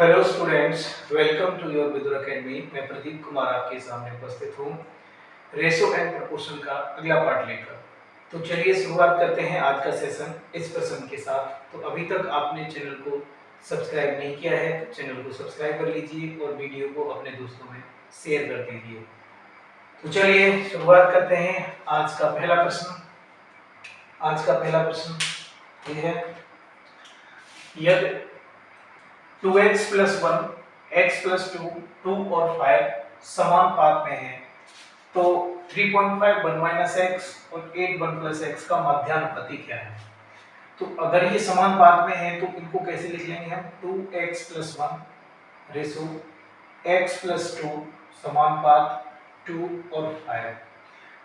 Hello students, welcome to your Vidur academy. मैं प्रदीप कुमार आपके सामने उपस्थित हूँ रेशो एंड प्रपोर्शन का अगला पार्ट लेकर। तो चलिए शुरुआत करते हैं आज का सेशन इस प्रश्न के साथ। तो अभी तक आपने चैनल को सब्सक्राइब नहीं किया है तो चैनल को सब्सक्राइब कर लीजिए और वीडियो को अपने दोस्तों में शेयर कर दीजिए। तो चलिए शुरुआत करते हैं आज का पहला प्रश्न। आज का पहला प्रश्न ये है, यदि 2x प्लस 1, x प्लस 2, 2 और 5 समान पात में हैं तो 3.5 1 माइनस एक्स और 8 1 प्लस एक्स का मध्यानुपाती क्या है। तो अगर ये समान पात में है तो इनको कैसे लिख लेंगे हम, 2x plus 1 ratio x plus 2 समान पात 2 और 5।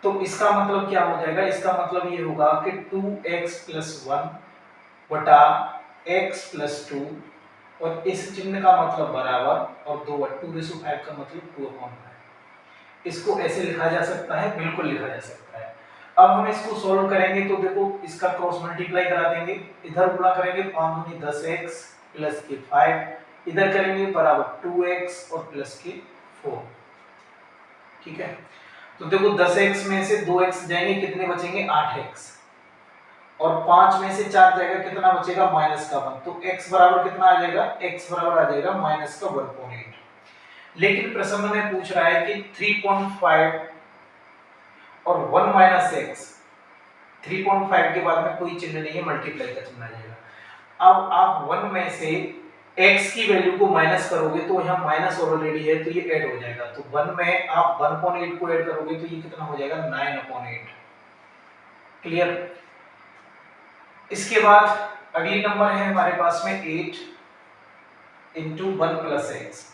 तो इसका मतलब क्या हो जाएगा, इसका मतलब ये होगा कि 2x प्लस 1 बटा x प्लस 2 और इस चिन्ह का मतलब बराबर और 2/5 का मतलब 2/5। इसको ऐसे लिखा जा सकता है, बिल्कुल लिखा जा सकता है। अब हम इसको सॉल्व करेंगे तो देखो इसका क्रॉस मल्टीप्लाई करा देंगे, इधर गुणा करेंगे 5 दूनी 10x प्लस के 5, इधर करेंगे बराबर 2x और प्लस के 4। ठीक है, तो देखो 10x में से 2x जाएंगे, कितने बचेंगे 8x, और 5 में से 4 जाएगा, कितना बचेगा माइनस का 1। तो x बराबर कितना आ जाएगा, x बराबर आ जाएगा माइनस का 1.8। लेकिन प्रश्न में पूछ रहा है कि 3.5 और 1 माइनस एक्स, 3.5 के बाद में कोई चिन्ह नहीं है, मल्टीप्लाई का चिन्ह आ जाएगा। अब आप 1 में से x की वैल्यू को माइनस करोगे तो यहाँ माइनस ऑलरेडी है तो ये ऐड हो जाएगा। तो 1 में आप 1.8 को ऐड करोगे तो ये कितना हो जाएगा 9/8। क्लियर। इसके बाद अगली नंबर है हमारे पास में 8 इंटू 1 प्लस एक्स।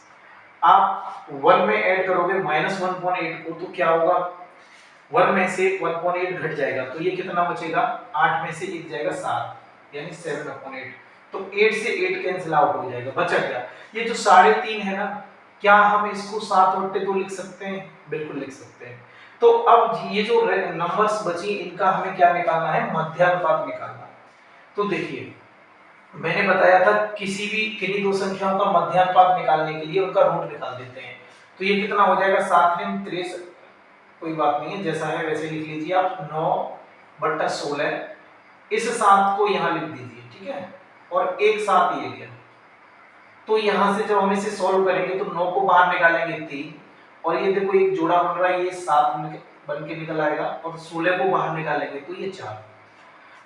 आप 1 में ऐड करोगे माइनस 1.8 को तो क्या होगा, 1 में से 1.8 घट जाएगा तो ये कितना बचेगा, 8 में से 1 जाएगा 7 यानी 7/8। तो 8 से 8 कैंसिल आउट हो जाएगा, बचा क्या, ये जो 3.5 है ना, क्या हम इसको 7/2 लिख सकते हैं, बिल्कुल लिख सकते हैं। तो अब ये जो नंबर्स बची इनका हमें क्या निकालना है, मध्यानुपात निकालना। तो देखिए मैंने बताया था किसी भी किन्हीं दो संख्याओं का मध्यानुपात निकालने के लिए उनका रूट निकाल देते हैं। तो ये कितना हो जाएगा 7×3, कोई बात नहीं है जैसा है वैसे लिख लीजिए आप, 9/16। इस 7 को यहाँ लिख दीजिए, ठीक है, और एक 7 ये गया। तो यहाँ से जब हम इसे सॉल्व करेंगे तो 9 को बाहर निकालेंगे 3, और ये देखो एक जोड़ा बन रहा है, ये 7 बन के निकल आएगा, और 16 को बाहर निकालेंगे तो ये 4।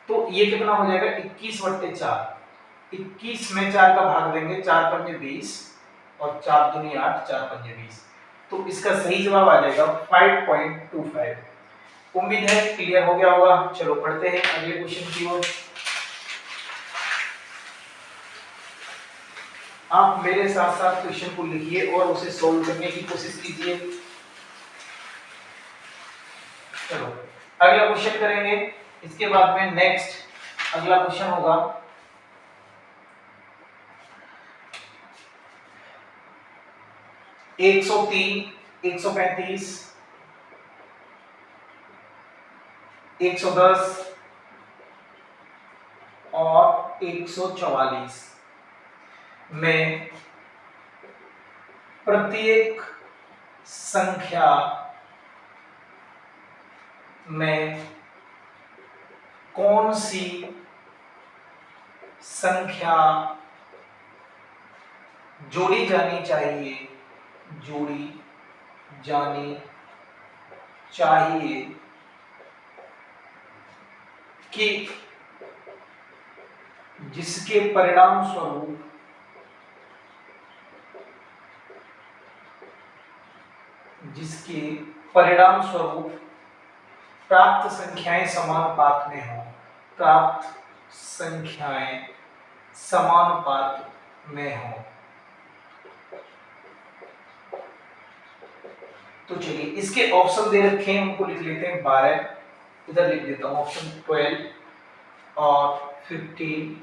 तो ये कितना हो जाएगा 21/4। 21 में 4 का भाग देंगे, 4 पंजे 20 और 4 दूनी 8, 4 पंजे 20। तो इसका सही जवाब आ जाएगा 5.25। उम्मीद है क्लियर हो गया होगा। चलो पढ़ते हैं अगले क्वेश्चन की ओर। आप मेरे साथ साथ क्वेश्चन को लिखिए और उसे सॉल्व करने की कोशिश कीजिए। चलो अगला क्वेश्चन करेंगे, इसके बाद में नेक्स्ट अगला क्वेश्चन होगा 103, 135, 110 और 144 में प्रत्येक संख्या में कौन सी संख्या जोड़ी जानी चाहिए, जोड़ी जानी चाहिए कि जिसके परिणाम स्वरूप प्राप्त संख्याएं समानुपात में हो, प्राप्त संख्याएं समानुपात में हो। तो चलिए इसके ऑप्शन दे रखे हैं, उनको लिख लेते हैं। 12, इधर लिख देता हूं ऑप्शन 12 और 15,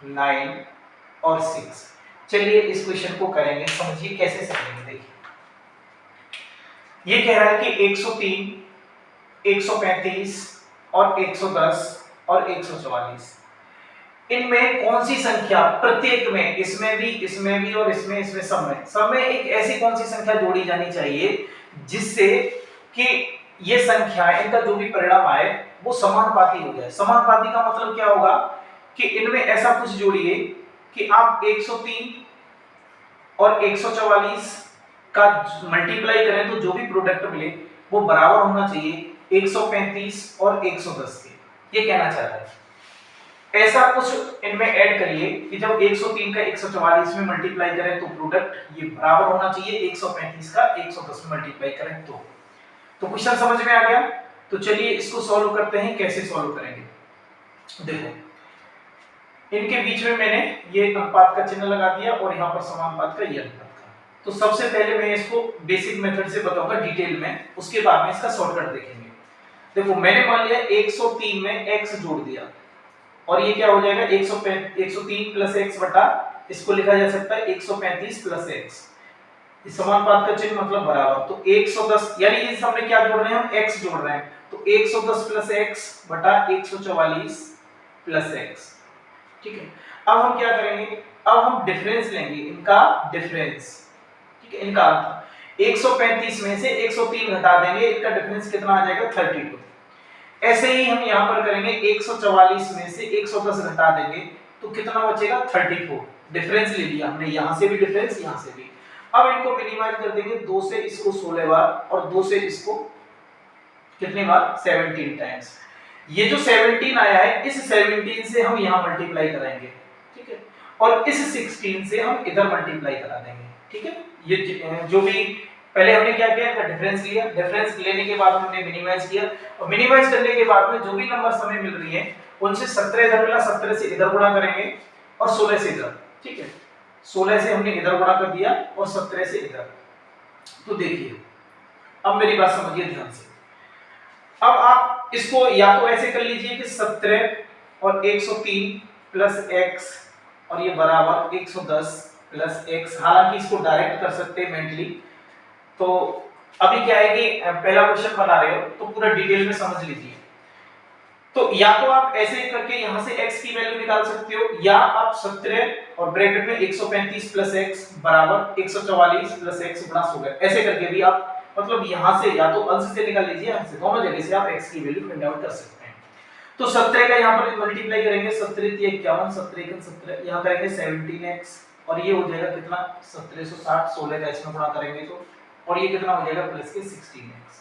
9 और 6। चलिए इस क्वेश्चन को करेंगे, समझिए कैसे करेंगे। देखिए ये कह रहा है कि 103, 135 और 110 और 144 इनमें कौन सी संख्या प्रत्येक में, इसमें भी और इसमें सब में एक ऐसी कौन सी संख्या जोड़ी जानी चाहिए जिससे कि ये संख्या, इनका जो भी परिणाम आए वो समानुपाती हो जाए। समानुपाती का मतलब क्या होगा कि इनमें ऐसा कुछ जोड़िए कि आप 103 और 144 का मल्टीप्लाई करें तो जो भी प्रोडक्ट मिले वो बराबर होना चाहिए 135 और 110 के। ये कहना चाह रहा है। ऐसा कुछ इनमें ऐड करिए कि जब 103 का 144 में मल्टीप्लाई करें तो प्रोडक्ट ये बराबर होना चाहिए 135 का 110 में मल्टीप्लाई करें तो क्वेश्चन समझ में आ गया। तो चलिए इसको सॉल्व करते हैं। कैसे सॉल्व करेंगे, देखो इनके बीच में मैंने ये अनुपात का चिन्ह लगा दिया और यहाँ पर समानुपात का ये अनुपात का। तो सबसे पहले मैं इसको बेसिक मेथड से बताऊंगा डिटेल में, उसके बाद में इसका शॉर्टकट देखेंगे। देखो मैंने मान लिया 103 में x जोड़ दिया और ये क्या हो जाएगा 103 प्लस x बटा, इसको लिखा जा सकता है 135 प्लस x। इस समानुपात का चिन्ह मतलब बराबर, तो 110 यानी इस सब में क्या जोड़ रहे हैं हम, x जोड़ रहे हैं। तो 110 प्लस x बटा 144 प्लस x। ठीक है, अब हम क्या करेंगे, अब हम डिफरेंस लेंगे, इनका डिफरेंस। ठीक है, इनका 135 में से 103 घटा देंगे, इनका डिफरेंस कितना आ जाएगा 32। ऐसे ही हम यहां पर करेंगे 144 में से 110 घटा देंगे तो कितना बचेगा 34। डिफरेंस ले लिया हमने, यहां से भी डिफरेंस, यहां से भी। अब इनको मिनिमाइज कर देंगे, 2 से इसको 16 बार और 2 से इसको कितनी बार 17 टाइम्स। ये जो 17 आया है इस 17 से हम यहां मल्टीप्लाई कराएंगे। ठीक है, और इस 16 से हम इधर मल्टीप्लाई करा देंगे। ठीक है, ये जो भी पहले हमने क्या किया, डिफरेंस लिया, डिफरेंस लेने के बाद हमने मिनिमाइज किया और मिनिमाइज करने के बाद में जो भी नंबर हमें मिल रही है उनसे 17 इधर मिला, 17 से इधर गुणा करेंगे और 16 से इधर। ठीक है, 16 से हमने इधर गुणा कर दिया और 17 से इधर। तो देखिए अब मेरी बात समझिए ध्यान से। अब आप इसको या तो ऐसे कर लीजिए कि 17 और 103 प्लस x और ये बराबर 110 प्लस x। हालांकि इसको डायरेक्ट कर सकते हैं मेंटली। तो अभी क्या है कि पहला क्वेश्चन बना रहे हो तो पूरा डिटेल में समझ लीजिए। तो या तो आप ऐसे करके यहां से x की वैल्यू निकाल सकते हो, या आप 17 और ब्रैकेट में 135 प्लस x बराबर 144 प्लस x गुणा 16, ऐसे करके भी आप मतलब यहां से या तो अंश से निकाल लीजिए, अंश से, दोनों जगह से आप x की वैल्यू फाइंड आउट कर सकते हैं। तो 17 का यहां पर मल्टीप्लाई करेंगे, 17 × 51, 17 × 17, यहां करेंगे 17x और ये हो जाएगा कितना 1760, 16 का इसमें गुणा करेंगे तो, और ये कितना हो जाएगा प्लस के 16x।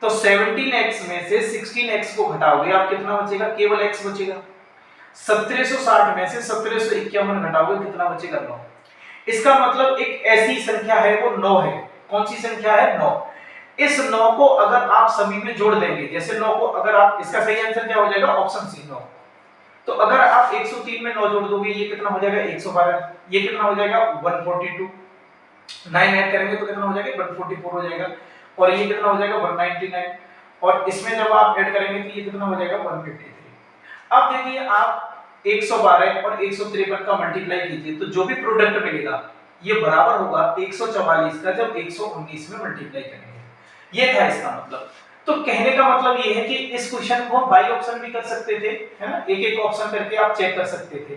तो 17x में से 16x को घटाओगे आप कितना बचेगा, केवल x बचेगा। 1760 में से 1751 घटाओगे कितना बचेगा 9। इसका मतलब एक ऐसी संख्या है वो 9 है। कौन सी संख्या है 9। इस 9 को अगर आप सभी में जोड़ देंगे, जैसे 9 को अगर आप, इसका सही आंसर क्या हो जाएगा ऑप्शन सी 9। तो अगर आप 103 में 9 जोड़ दोगे ये कितना हो जाएगा 112, ये कितना हो जाएगा 142, 9 ऐड करेंगे तो कितना हो जाएगा 144 हो जाएगा, और ये कितना हो जाएगा 199, और इसमें जब आप ऐड करेंगे तो ये कितना हो जाएगा 153। अब देखिए आप 112 और 153 का मल्टीप्लाई कीजिए तो जो भी प्रोडक्ट मिलेगा ये बराबर होगा 144 का जब 119 में मल्टीप्लाई करेंगे। ये था इसका मतलब। तो कहने का मतलब ये है कि इस क्वेश्चन को बाई ऑप्शन भी कर सकते थे, है ना, एक एक ऑप्शन करके आप चेक कर सकते थे।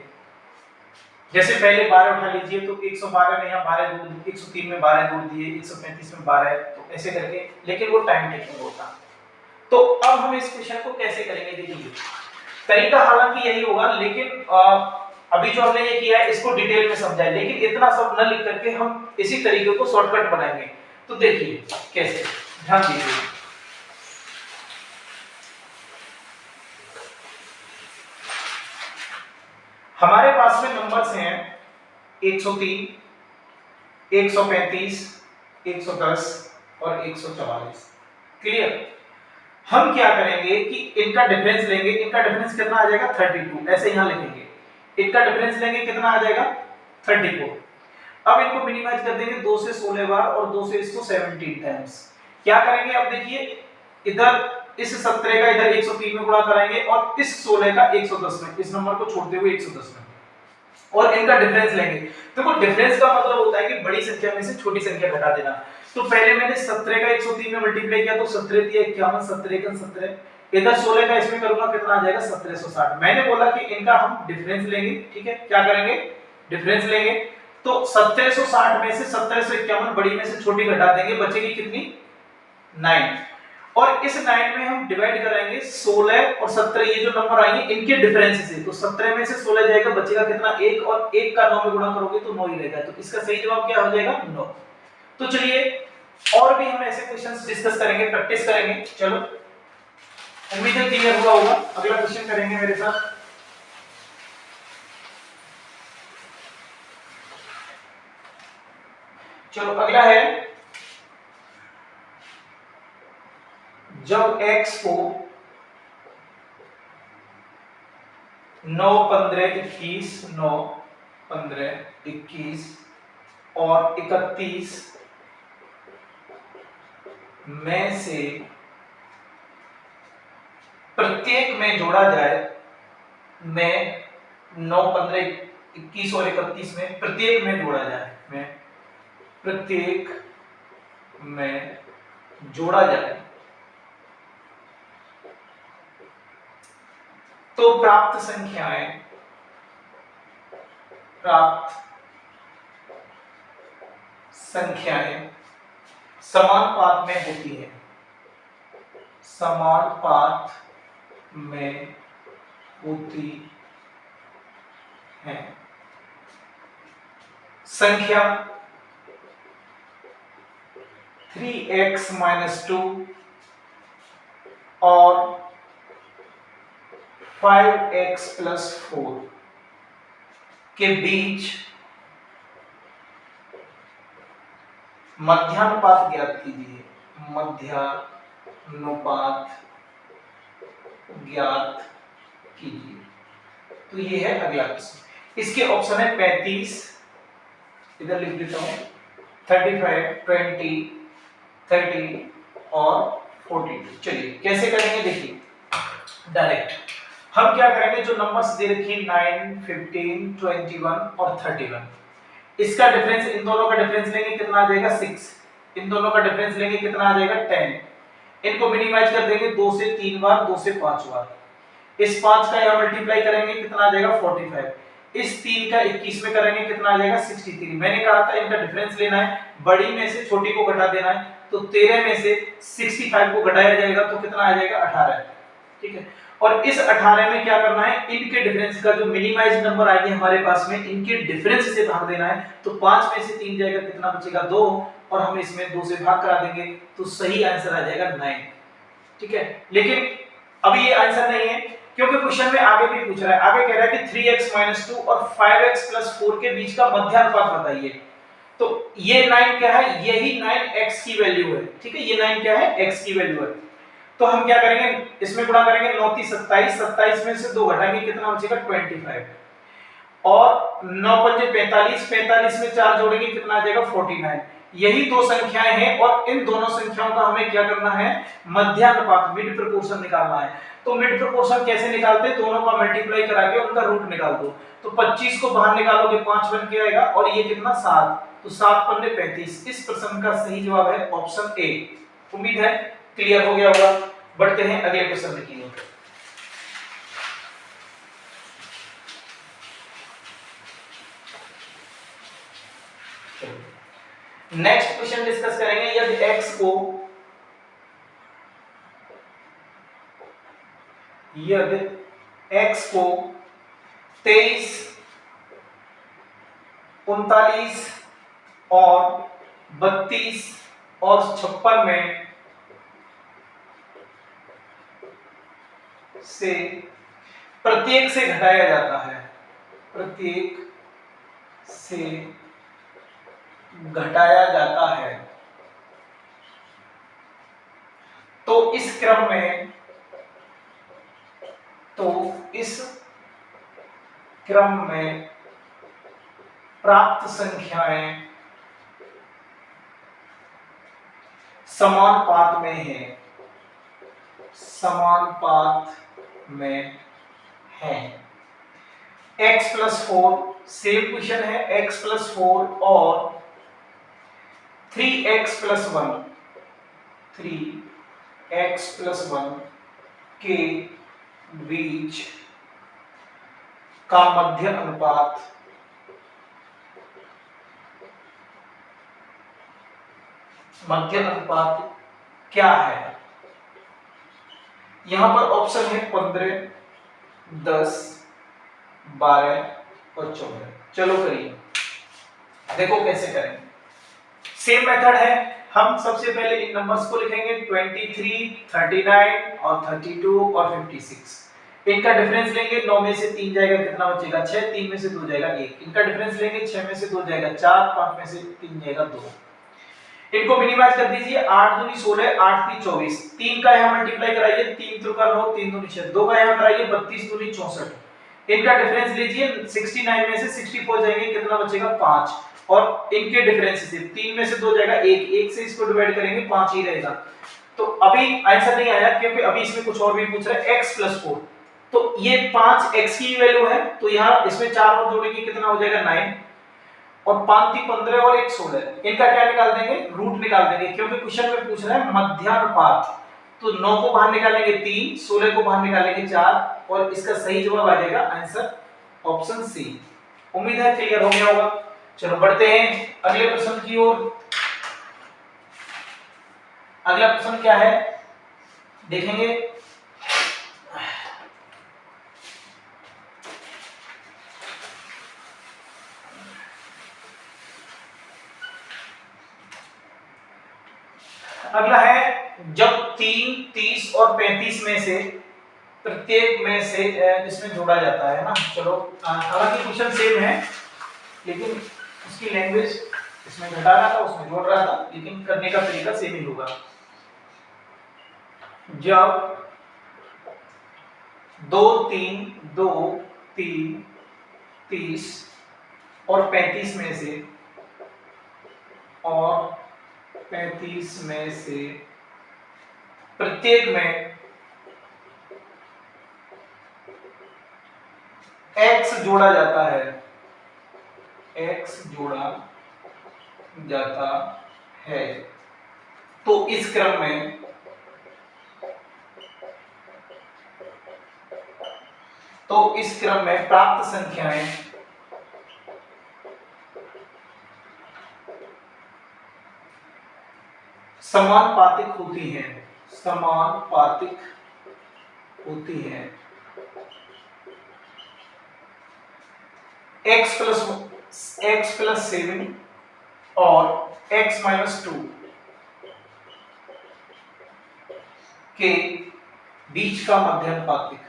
जैसे पहले 12 उठा लीजिए तो 112 में यहाँ 12 जोड़, 103 में 12 जोड़ दिए, 135 में 12 है, तो ऐसे करके, लेकिन वो टाइम टेकिंग होता। तो अब हम इस क्वेश्चन को कैसे करेंगे, देखिए तरीका हालांकि यही होगा, लेकिन अभी जो हमने ये किया है इसको डिटेल में समझाए, लेकिन इतना सब न लिख करके हम इसी तरीके को शॉर्टकट बनाएंगे। तो देखिए कैसे, ध्यान दीजिए। हमारे पास में नंबर्स हैं 103, 135, 110 और 144। क्लियर। हम क्या करेंगे कि इनका डिफरेंस लेंगे, इनका डिफरेंस कितना आ जाएगा 32, ऐसे यहां लिखेंगे। इनका डिफरेंस लेंगे कितना आ जाएगा 34। अब इनको मिनिमाइज कर देंगे 2 से 16 बार और 2 से इसको 17 टाइम्स। क्या करेंगे अब देखिए, इधर इस 17 का इधर 103 में गुणा कराएंगे और इस 16 का 110 में, इस नंबर को छोड़ते हुए 110 में, और इनका डिफरेंस लेंगे। देखो डिफरेंस का मतलब होता है कि बड़ी संख्या में से छोटी संख्या घटा देना। तो पहले मैंने 17 का 103 में मल्टीप्लाई किया तो 17 × 51, 17 × 17, इधर 16 का इसमें करूंगा कितना आ जाएगा 1760। मैंने बोला कि इनका हम डिफरेंस लेंगे, ठीक है, क्या करेंगे, डिफरेंस लेंगे। तो 1760 में से 1751 बड़ी में से छोटी घटा देंगे, बचेगी कितनी 9। और इस 9 में हम डिवाइड कराएंगे 16 और 17, ये जो नंबर आएंगे इनके डिफरेंस से। तो 17 में से 16 जाएगा, बचेगा कितना 1, और 1 का 9 में गुणा करोगे तो 9 ही रहेगा। तो इसका सही जवाब क्या हो जाएगा 9। तो चलिए और भी हम ऐसे क्वेश्चंस डिस्कस करेंगे, प्रैक्टिस करेंगे। चलो उम्मीद है क्लियर हुआ होगा। अगला क्वेश्चन करेंगे मेरे साथ। चलो अगला है, जब x को 9, 15, 21, 9, 15, 21 और 31 में से प्रत्येक में जोड़ा जाए, में 9, 15, 21 और 31 में प्रत्येक में जोड़ा जाए, में प्रत्येक में जोड़ा जाए, तो प्राप्त संख्याएं समानुपात में होती है, समानुपात में होती है। संख्या 3x - 2 और 5x + 4 के बीच मध्यानुपात ज्ञात कीजिए, मध्यानुपात ज्ञात कीजिए। तो ये है अगला क्वेश्चन। इसके ऑप्शन है 35, इधर लिख देता हूं, 35, 20, 30 और 42। चलिए कैसे करेंगे देखिए, डायरेक्ट हम क्या करेंगे, जो नंबर्स दे रखी है 9, 15, 21 और 31, इसका डिफरेंस, इन दोनों का डिफरेंस लेंगे कितना आ जाएगा 6, इन दोनों का डिफरेंस लेंगे कितना आ जाएगा 10, इनको मिनिमाइज कर देंगे 2 से 3 बार, 2 से 5 बार, इस 5 का यहां मल्टीप्लाई करेंगे कितना आ जाएगा 45, इस 3 का 21 में करेंगे कितना आ जाएगा 63। मैंने कहा था इनका डिफरेंस लेना है, बड़ी में से छोटी को घटा देना है, तो 13 में से 65 को घटाया जाएगा तो कितना आ जाएगा 18, ठीक है। और इस 18 में क्या करना है, इनके डिफरेंस का जो मिनिमाइज नंबर आएंगे हमारे पास में, इनके डिफरेंस से भाग देना है। तो 5 में से 3 जाएगा, कितना बचेगा 2, और हम इसमें 2 से भाग करा देंगे तो सही आंसर आ जाएगा 9, ठीक है। लेकिन अब ये आंसर नहीं है, क्योंकि क्वेश्चन में आगे भी पूछ रहा है, आगे कह रहा है कि 3x - 2 और 5x + 4 के बीच का मध्यानुपात बताइए। तो ये 9 क्या है, यही 9 x की वैल्यू है, ठीक है, ये 9 क्या है x की वैल्यू है। तो हम क्या करेंगे, इसमें गुणा करेंगे 9 × 27, 27 में से 2 घटाएंगे कितना बचेगा 25, और 9 × 5 = 45, 45 में 4 जोड़ेंगे कितना आ जाएगा 49। यही दो संख्याएं हैं और इन दोनों संख्याओं का हमें क्या करना है, मध्यानुपात, मिड प्रोपोर्शन निकालना है। तो मिड प्रोपोर्शन कैसे निकालते हैं, दोनों का मल्टीप्लाई करा के उनका रूट निकाल दो। तो 25 को बाहर निकालोगे 5 बन के आएगा, और ये कितना 7, तो 7 × 5 = 35। इस प्रश्न का सही जवाब है ऑप्शन ए। उम्मीद है क्लियर हो गया होगा। बढ़ते हैं अगले प्रश्न की ओर। नेक्स्ट क्वेश्चन डिस्कस करेंगे, यदि x को 23, 39 और 32 और 56 में से प्रत्येक से घटाया जाता है, प्रत्येक से घटाया जाता है, तो इस क्रम में, प्राप्त संख्याएं समानुपात में है, समानुपात में है। x + 4 सेम क्वेश्चन है, x + 4 और 3x + 1, 3x + 1 के बीच का मध्य अनुपात क्या है? यहां पर ऑप्शन है 15, 10, 12 और 14। चलो करिए, देखो कैसे करेंगे। सेम मेथड है, हम सबसे पहले इन नंबर्स को लिखेंगे 23, 39 और 32 और 56। इनका डिफरेंस लेंगे, 9 में से 3 जाएगा, कितना बचेगा 6, 3 में से 2 जाएगा 1। इनका डिफरेंस लेंगे, 6 में से 2 जाएगा 4, 5 में से 3 जाएगा 2। इनको मिनिमाइज कर दीजिए, 8 दूनी 16, 8 3 24। 3 का यहां मल्टीप्लाई कराइए, 3 3 का 9, 3 दूनी 6, 2 का यहां कराइए, 32 दूनी 64। इनका डिफरेंस लीजिए, 69 में से 64 जाएंगे, कितना बचेगा 5। और इनके डिफरेंस से 3 में से 2 जाएगा 1, 1 से इसको डिवाइड करेंगे 5 ही रहेगा। तो अभी आंसर नहीं आया क्योंकि अभी इसमें कुछ और भी पूछ रहा है, x + 4। तो ये 5 x की वैल्यू है, तो यहां इसमें 4 और जोड़ेंगे, कितना हो जाएगा 9। और 5 3 15 और 1 16। इनका क्या निकाल देंगे? रूट निकाल देंगे, क्योंकि क्वेश्चन में पूछ रहा है मध्यानुपात। तो 9 को बाहर निकालेंगे 3, 16 को बाहर निकालेंगे 4 और इसका सही जवाब आ जाएगा आंसर ऑप्शन सी। उम्मीद है क्लियर हो गया होगा। चलो बढ़ते हैं अगले प्रश्न की ओर। अगला प्रश्न क्या है देखेंगे। अगला है, जब 3, 30 और 35 में से प्रत्येक में से इसमें जोड़ा जाता है ना। चलो हालांकि क्वेश्चन सेम है, लेकिन उसकी लैंग्वेज इसमें घटा रहा था, उसमें जोड़ रहा था, लेकिन करने का तरीका सेम ही होगा। जब 2, 3, 2, 3, 30 और 35 में से प्रत्येक में x जोड़ा जाता है, तो इस क्रम में प्राप्त संख्याएं समानुपातिक होती हैं। x + 7 और x - 2 के बीच का मध्यानुपातिक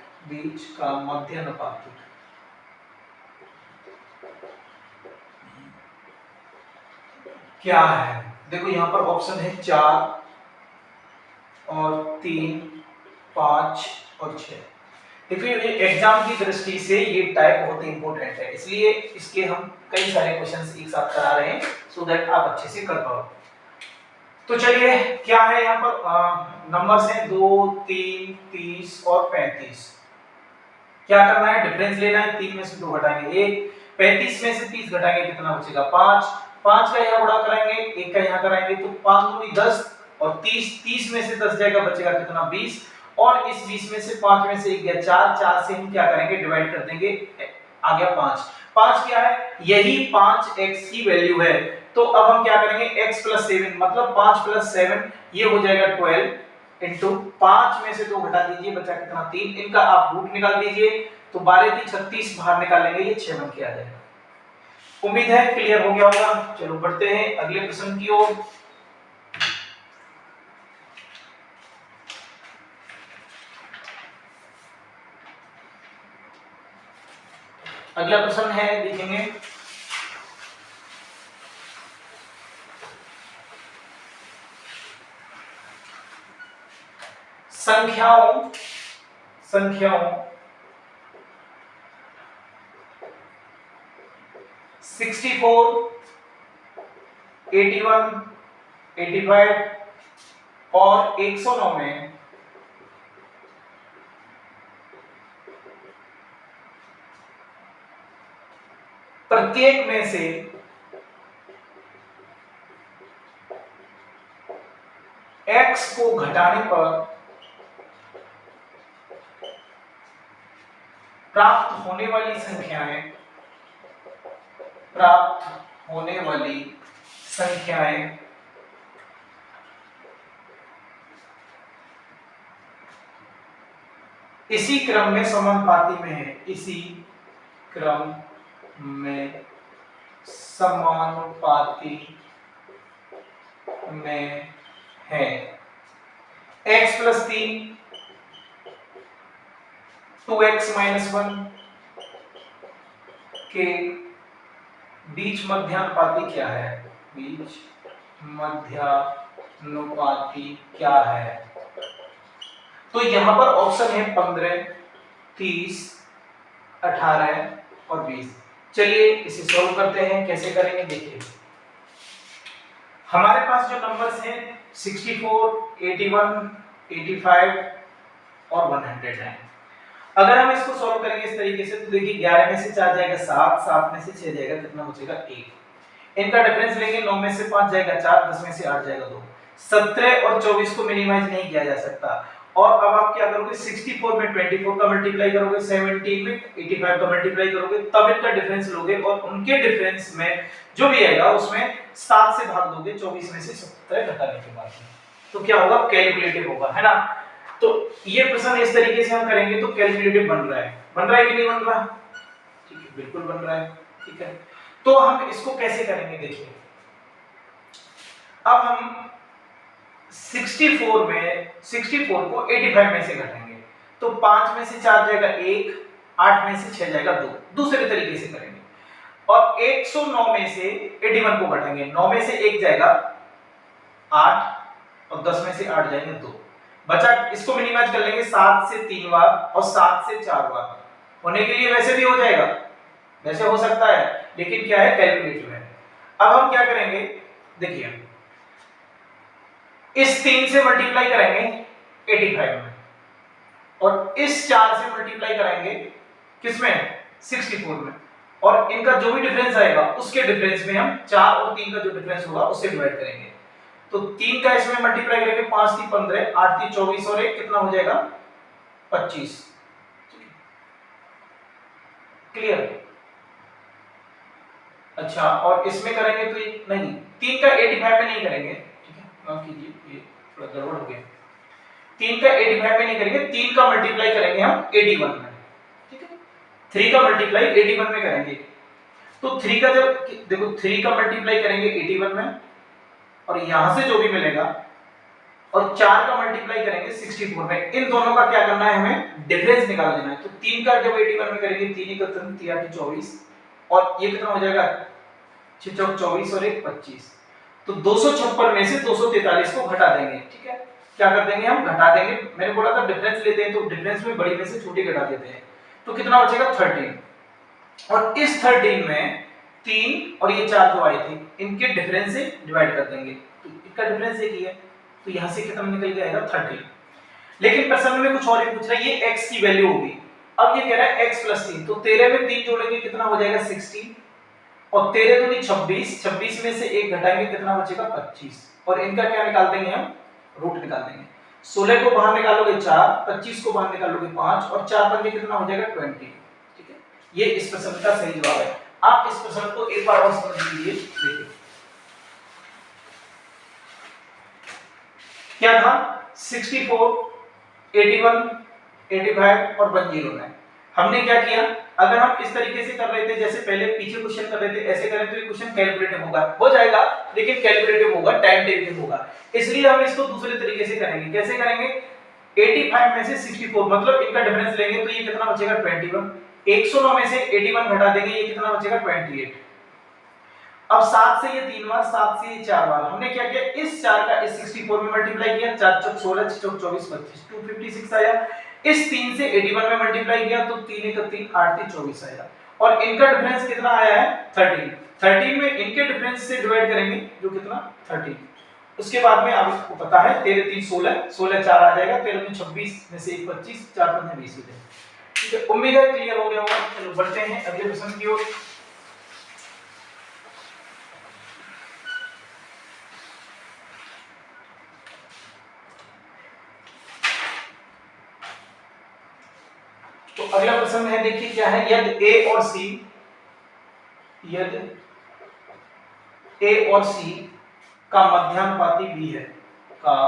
क्या है? देखो यहां पर ऑप्शन है 4 और 3, 5 और 6। देखिए ये एग्जाम की दृष्टि से ये टाइप बहुत ही इंपॉर्टेंट है, इसलिए इसके हम कई सारे क्वेश्चंस एक साथ करा रहे हैं, सो दैट आप अच्छे से कर पाओ। तो चलिए क्या है यहाँ पर नंबर्स हैं 2, 3, 30 और 35। क्या करना है? डिफरेंस लेना है, 3 में से 2 घटाएंगे 1, 35 में से 30 घटाएंगे, कितना बचेगा 5, 5 का यहाँ गुणा कराएंगे, 1 का यहाँ कराएंगे, तो 5 दूनी 10 और 30 में से 10 जाएगा, बचेगा कितना 20। और इस 20 में से 5 में से 1 गया 4, 4 से हम क्या करेंगे? डिवाइड कर देंगे, आ गया 5। 5 क्या है? यही 5x की वैल्यू है। तो अब हम क्या करेंगे? x + 7 मतलब 5 + 7 ये हो जाएगा 12 इंटू 5 में से 2 घटा दीजिए, बचा कितना 3। इनका आप रूट निकाल दीजिए, तो 12 3 36 बाहर निकालेंगे, ये 6 बन के आ जाएगा। उम्मीद है क्लियर हो गया होगा। चलो बढ़ते हैं अगले प्रश्न की ओर। अगला प्रश्न है देखेंगे, संख्याओं 64, 81, 85 और 109 में प्रत्येक में से x को घटाने पर प्राप्त होने वाली संख्याएं, प्राप्त होने वाली संख्याएं इसी क्रम में समानुपाती में है, इसी क्रम में समानुपाती में है। x प्लस 3 2x माइनस 1 के बीच मध्यानुपाती क्या है, बीच मध्यानुपाती क्या है? तो यहां पर ऑप्शन है 15, 30, 18 और 20। चलिए इसे सॉल्व करते हैं। कैसे करेंगे देखिए, हमारे पास जो नंबर्स हैं 64, 81, 85 और 100 है। अगर हम इसको सॉल्व करेंगे इस तरीके से तो देखिए 11 में से 4 जाएगा 7, 7 में से 6 जाएगा, कितना बचेगा 1। इनका डिफरेंस लेंगे, 9 में से 5 जाएगा 4, 10 में से 8 जाएगा 2। 17 और 24 को मिनिमाइज नहीं किया जा सकता। और अब आप क्या करोगे, 64 में 24 का मल्टीप्लाई करोगे, 17 में 85 का मल्टीप्लाई करोगे, तब इनका डिफरेंस लोगे और उनके डिफरेंस में जो भी आएगा उसमें 7 से भाग दोगे 24 में से 17 घटाने के बाद। तो क्या होगा, कैलकुलेटिव होगा, है ना। तो ये प्रश्न इस तरीके से हम करेंगे तो कैलकुलेटिव बन रहा है कि नहीं बन रहा? ठीक है, बिल्कुल बन रहा है। ठीक है, तो हम इसको कैसे करेंगे देखिए, अब हम 64 को 85 में से घटाएंगे तो 5 में से 4 जाएगा 1, 8 में से 6 जाएगा 2। दूसरे तरीके से करेंगे और 109 में से 81 को घटाएंगे, 9 में से 1 जाएगा 8 और 10 में से 8 जाएंगे 2। बचा, इसको मिनिमाइज कर लेंगे 7 से 3 बार और 7 से 4 बार। होने के लिए वैसे भी हो जाएगा, वैसे हो सकता है, लेकिन क्या है, कैलकुलेटिव है। अब हम क्या करेंगे देखिए, इस 3 से मल्टीप्लाई करेंगे 85 में और इस 4 से मल्टीप्लाई करेंगे किसमें, 64 में, और इनका जो भी डिफरेंस आएगा उसके डिफरेंस में हम 4 और 3 का जो डिफरेंस होगा उससे डिवाइड करेंगे। तो 3 का इसमें मल्टीप्लाई करेंगे, 5 3 15, 8 3 24 और 1 कितना हो जाएगा 25। क्लियर? अच्छा, और इसमें करेंगे तो नहीं, 3 का 85 में नहीं करेंगे, ठीक है, माफ कीजिए ये थोड़ा गड़बड़ हो गया। 3 का 85 में नहीं करेंगे, 3 का मल्टीप्लाई करेंगे हम 81 में, ठीक है। 3 का मल्टीप्लाई 81 में करेंगे तो 3 का जब देखो 3 का मल्टीप्लाई करेंगे 81 में और यहां से जो भी मिलेगा, और 4 का मल्टीप्लाई करेंगे 64 में, इन दोनों का क्या करना है, हमें डिफरेंस निकाल देना है। तो 3 का जब 81 में करेंगे, 3 1 3 24 और ये कितना हो जाएगा 6 चौक 24 और 1 25। तो 256 में से 243 को घटा देंगे, ठीक है। क्या कर देंगे, हम घटा देंगे, मैंने बोला था डिफरेंस लेते हैं तो डिफरेंस में बड़ी में से छोटी घटा देते हैं, तो कितना बचेगा 13। और इस 13 में 3 और ये 4 जो आए थे इनके डिफरेंस से डिवाइड कर देंगे, तो इनका डिफरेंस एक ही है, तो यहां से कितना निकल के आएगा 13। लेकिन प्रश्न में कुछ और ही पूछ रहा है, ये x की वैल्यू होगी। अब ये कह रहा है x + 3, तो 13 में 3 जोड़ेंगे कितना हो जाएगा 16 और 13 दूनी 26, 26 में से 1 घटाएंगे कितना बचेगा 25, और इनका क्या निकाल देंगे हम, रूट निकाल देंगे। 16 को बाहर निकालोगे 4, 25 को बाहर निकालोगे 5 और 4 पंजे कितना हो जाएगा 20, ठीक है। ये इस प्रश्न का सही जवाब है। आप इस प्रश्न को एक बार और समझ लीजिए, देखिए क्या था, 64, 81, 85 और 109। हमने क्या किया, अगर हम इस तरीके से कर रहे थे जैसे पहले पीछे क्वेश्चन कर रहे थे, ऐसे करें तो ये क्वेश्चन कैलकुलेटिव होगा, हो जाएगा, लेकिन कैलकुलेटिव होगा, टाइम टेकिंग होगा, इसलिए हम इसको दूसरे तरीके से करेंगे। कैसे करेंगे, 85 में से 64 मतलब इनका डिफरेंस लेंगे तो ये कितना बचेगा 21, 109 में से 81 घटा देंगे, ये कितना बचेगा 28। अब 7 से ये 3 बार, 7 से ये 4 बार, हमने क्या किया, इस 4 का इस 64 में मल्टीप्लाई किया, 4 चौक 16, 6 चौक 24 25, 256 आया। इस 3 से 81 में मल्टीप्लाई किया तो 3 1 3 8 3 24 आया, और इनका डिफरेंस कितना आया है 13। 13 में इनके डिफरेंस से डिवाइड करेंगे जो कितना 13। उसके बाद में आपको पता है 13 3 16, 16 4 आ जाएगा, 13 में 26 में से 1 25, 4 5 20 हो जाएगा। ठीक है, उम्मीद है क्लियर हो गया होगा। चलो बढ़ते हैं अगले प्रश्न की ओर। तो अगला प्रश्न है, देखिए क्या है, यदि ए और सी, यदि ए और सी का मध्यानुपाती बी है, का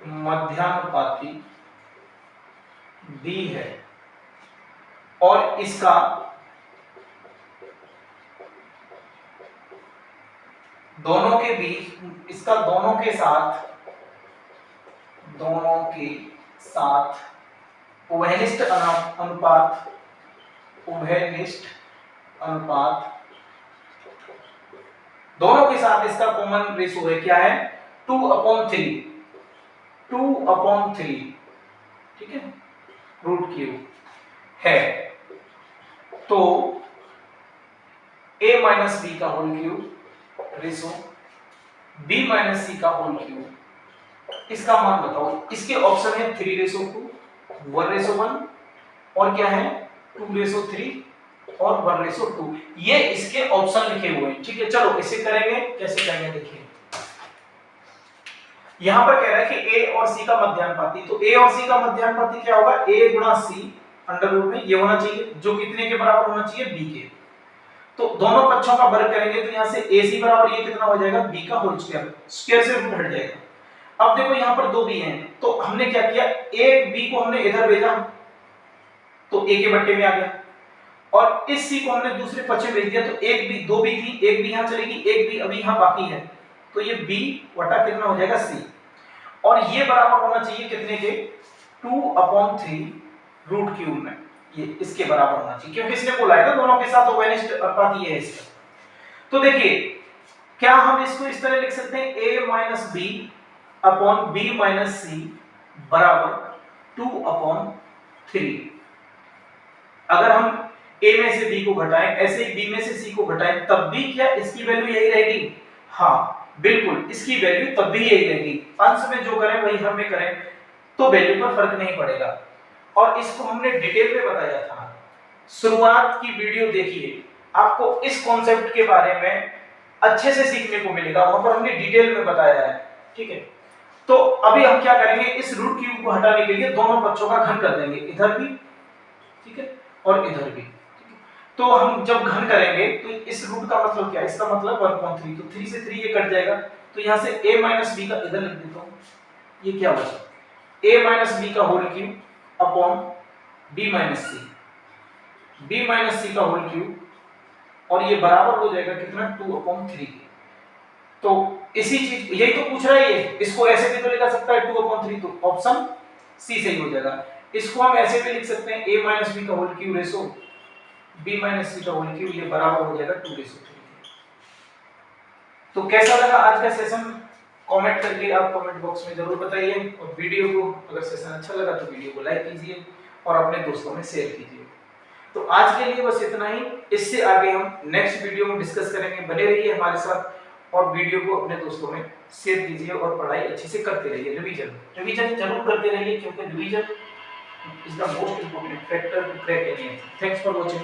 मध्यानुपाती बी है और इसका दोनों के बीच, इसका दोनों के साथ उभयनिष्ठ अनुपात, उभयनिष्ठ अनुपात, दोनों के साथ इसका कॉमन रेशो है, क्या है, 2/3, 2/3, ठीक है, रूट क्यूब है, तो a माइनस बी का whole cube ratio b minus C का होल क्यूब, इसका मान बताओ। इसके ऑप्शन है 3:2, 1:1 और क्या है 2:3 और 1:2, ये इसके ऑप्शन लिखे हुए हैं, ठीक है। चलो इसे करेंगे, कैसे करेंगे देखिए। यहां पर कह रहा है कि a और c का मध्यानुपाती, तो a और c का मध्यानुपाती क्या होगा, a गुणा c अंडर रूट में ये होना चाहिए, जो कितने के बराबर होना चाहिए, b के। तो दोनों पक्षों का वर्ग करेंगे तो यहां से ac बराबर ये कितना हो जाएगा, b का होल स्क्वायर, स्क्वायर से रूट हट जाएगा। अब देखो यहां पर दो b हैं, तो हमने क्या किया, एक b को हमने इधर भेजा तो a के बट्टे में आ गया, और इस c को हमने दूसरे पक्ष में भेज दिया, तो एक b, दो b थी, एक b यहां चलेगी, एक b अभी यहां बाकी है, तो ये b बटा कितना हो जाएगा c, और ये बराबर होना चाहिए कितने के, 2/3 रूट क्यूब में, ये इसके बराबर होना चाहिए, क्योंकि इसने बोला है ना दोनों के साथ उभयनिष्ठ अनुपात ये है इसका। तो देखिए क्या हम इसको इस तरह लिख सकते हैं, a minus B upon B minus C बराबर 2/3। अगर हम a में से b को घटाएं, ऐसे ही b में से c को घटाएं, तब भी क्या इसकी वैल्यू यही रहेगी, हाँ बिल्कुल इसकी वैल्यू तब भी यही रहेगी, अंश में जो करें वही हर में करें तो वैल्यू पर फर्क नहीं पड़ेगा। और इसको हमने डिटेल में बताया था, शुरुआत की वीडियो देखिए, आपको इस कॉन्सेप्ट के बारे में अच्छे से सीखने को मिलेगा, वहां पर हमने डिटेल में बताया है, ठीक है। तो अभी हम क्या करेंगे, इस रूट क्यूब को हटाने के लिए दोनों पक्षों का घन कर देंगे, इधर भी ठीक है और इधर भी, ठीक है। तो हम जब घन करेंगे तो इस रूट का मतलब क्या है, इसका मतलब 1/3, तो 3 से 3 ये कट जाएगा, तो यहां से a माइनस b का इधर लिख देता हूं, ये क्या बचा, a माइनस b का whole cube upon b minus C का होल क्यूब, और ये बराबर हो जाएगा कितना, 2/3। तो इसी चीज, यही तो पूछ रहा है ये, इसको ऐसे भी तो लिखा सकता है 2/3, तो ऑप्शन सी सही हो जाएगा। इसको हम ऐसे भी लिख सकते हैं, a माइनस b का whole cube ratio b minus C का होल क्यूब, ये बराबर हो जाएगा 2:3। तो कैसा लगा आज का सेशन, कमेंट करके आप कमेंट बॉक्स में जरूर बताइए, और वीडियो को अगर सेशन अच्छा लगा तो वीडियो को लाइक कीजिए और अपने दोस्तों में शेयर कीजिए। तो आज के लिए बस इतना ही, इससे आगे हम नेक्स्ट वीडियो में डिस्कस करेंगे, बने रहिए हमारे साथ और वीडियो को अपने दोस्तों में शेयर कीजिए और पढ़ाई अच्छे से करते रहिए, रिवीजन जरूर करते रहिए, क्योंकि revision is the most important factor to crack any exam. Thanks for watching.